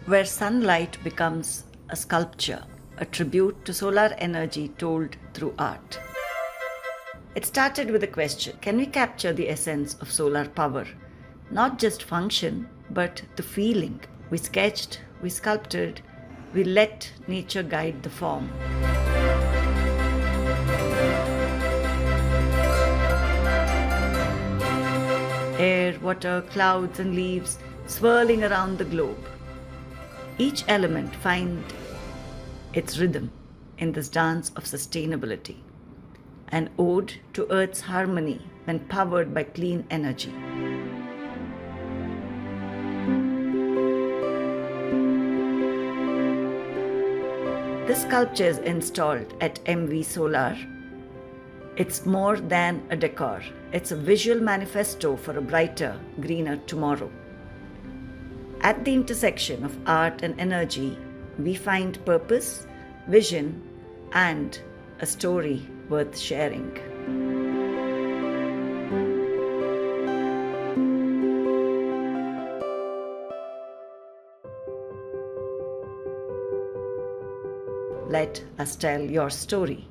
where sunlight becomes a sculpture, a tribute to solar energy told through art. It started with a question: can we capture the essence of solar power? Not just function, but the feeling. We sketched, we sculpted, we let nature guide the form. Air, water, clouds, and leaves swirling around the globe. Each element finds its rhythm in this dance of sustainability, an ode to Earth's harmony when powered by clean energy. This sculpture is installed at Emmvee Solar. It's more than a decor. It's a visual manifesto for a brighter, greener tomorrow. At the intersection of art and energy, we find purpose, vision, and a story worth sharing. Let us tell your story.